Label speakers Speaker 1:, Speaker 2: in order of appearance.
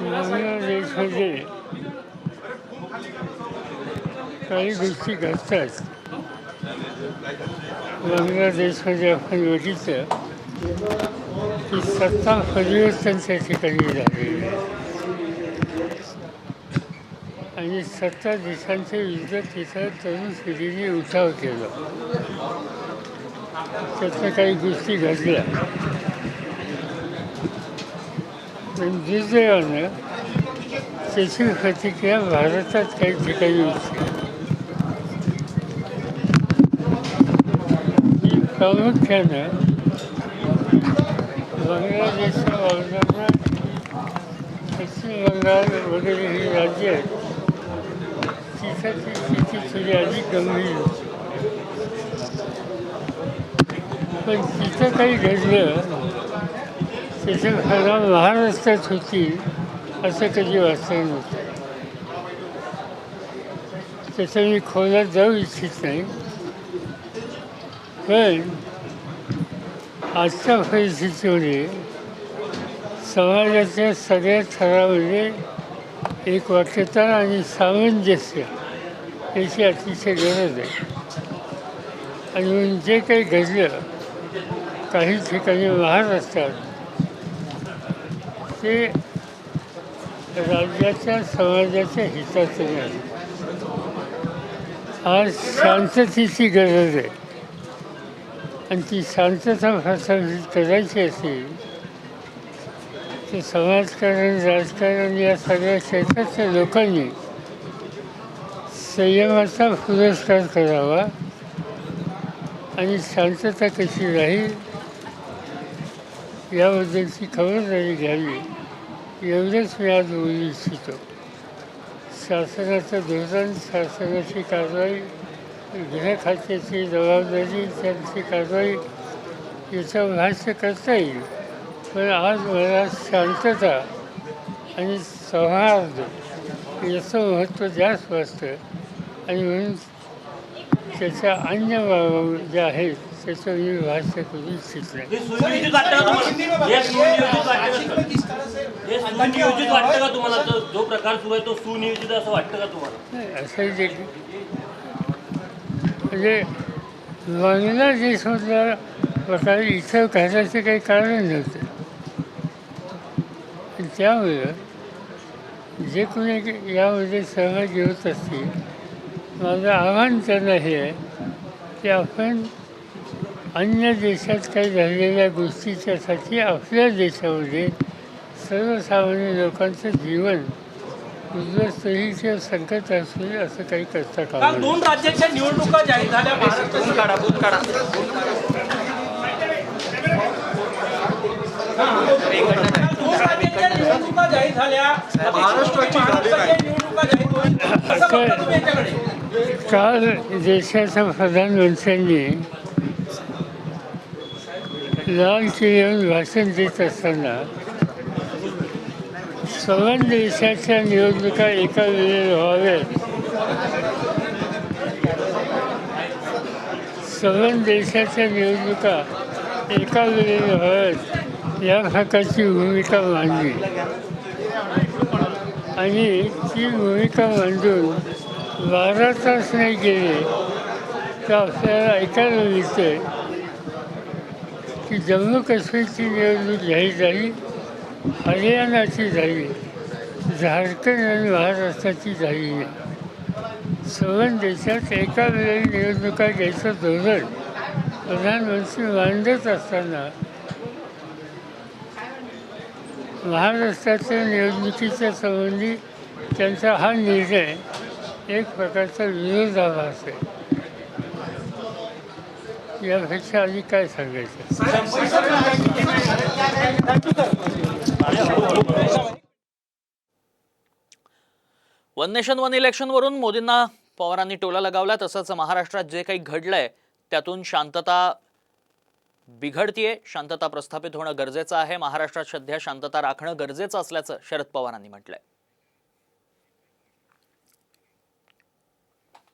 Speaker 1: बांगलादेशमध्ये काही गोष्टी घडतात. बांगलादेशमध्ये आपण बघितलं की सत्ता परिवर्तन त्या ठिकाणी झालेलं आहे आणि सत्ता देशांच्या विरुद्ध तिथं तरुण पिढीने उठाव केला. त्याच्या काही गोष्टी घडल्या. पण दुर्दैवानं त्याची प्रतिक्रिया भारतात काही ठिकाणी होती. ही प्रामुख्यानं बांगलादेशच्या वावरांना पश्चिम बंगाल वगैरे ही राज्य आहेत तिथं ती स्थिती थोडी अधिक गंभीर होती. पण तिथं काही घडलं त्याच्या फायदा महाराष्ट्रात होती असं कधी वाचलं नव्हतं. त्याचं मी खोलात जाऊ इच्छित नाही. पण आजच्या परिस्थितीमध्ये समाजाच्या सगळ्या थरामध्ये एक वाक्यता आणि सामंजस्य याची अतिशय गरज आहे. आणि म्हणून जे काही घडलं काही ठिकाणी महाराष्ट्रात ते राज्याच्या समाजाच्या हिताचं नाही. आज शांततेची गरज आहे आणि ती शांतता प्रस्थापित करायची असेल तर समाजकारण राजकारण या सगळ्या क्षेत्रातल्या लोकांनी संयमाचा पुरस्कार करावा आणि शांतता कशी राहील याबद्दलची खबरदारी घ्यावी एवढंच मी आज बोलू इच्छितो. शासनाचं धोरण, शासनाची कारवाई, गृह खात्याची जबाबदारी, त्यांची कारवाई याचं भाष्य करता येईल. पण आज मला शांतता आणि सौहार्द याचं महत्त्व जास्त वाटतं आणि म्हणून त्याच्या अन्य बाबी ज्या आहेत त्याचं मी भाष्य करू इच्छित नाही.
Speaker 2: जो प्रकार सुरू आहे तो सुनियोजित असं वाटतं का तुम्हाला?
Speaker 1: असंही देखील म्हणजे बांगलादेशमधला प्रकार इथं घालायचं काही कारण नव्हतं. त्यामुळं जे कोणी यामध्ये सहभागी होत असतील माझं आव्हान त्यांना हे आहे की आपण अन्य देशात काही झालेल्या गोष्टीच्यासाठी आपल्या देशामध्ये सर्वसामान्य लोकांचं जीवन उद्ध्वस्त होईल किंवा संकट असेल असं काही करता कामा नये.
Speaker 2: 2 राज्याच्या निवडणुका जाहीर झाल्या.
Speaker 1: काल देशाच्या प्रधानमंत्र्यांनी लाल किल्ल्यावर भाषण देत असताना सर्व देशाच्या निवडणुका एका वेळेला व्हाव्यात, सर्व देशाच्या निवडणुका एका वेळेला व्हाव्यात या प्रकारची भूमिका मांडली आणि ती भूमिका मांडून 12 तास नाही गेले तर आपल्याला ऐकायला मिळतंय की जम्मू काश्मीरची निवडणूक जाहीर झाली, हरियाणाची झाली, झारखंड आणि महाराष्ट्राची झाली नाही. सर्व देशात एका वेळी निवडणुका घ्यायचं धोरण प्रधानमंत्री मांडत असताना महाराष्ट्राच्या निवडणुकीच्या संबंधी त्यांचा हा निर्णय एक प्रकारचा विरोधाभास आहे. यापेक्षा आधी काय सांगायचं.
Speaker 3: वन नेशन वन इलेक्शनवरून मोदींना पवारांनी टोला लगावला. तसंच महाराष्ट्रात जे काही घडलंय त्यातून शांतता बिघडतीये, शांतता प्रस्थापित होणं गरजेचं आहे. महाराष्ट्रात सध्या शांतता राखणं गरजेचं असल्याचं शरद पवारांनी म्हटलंय.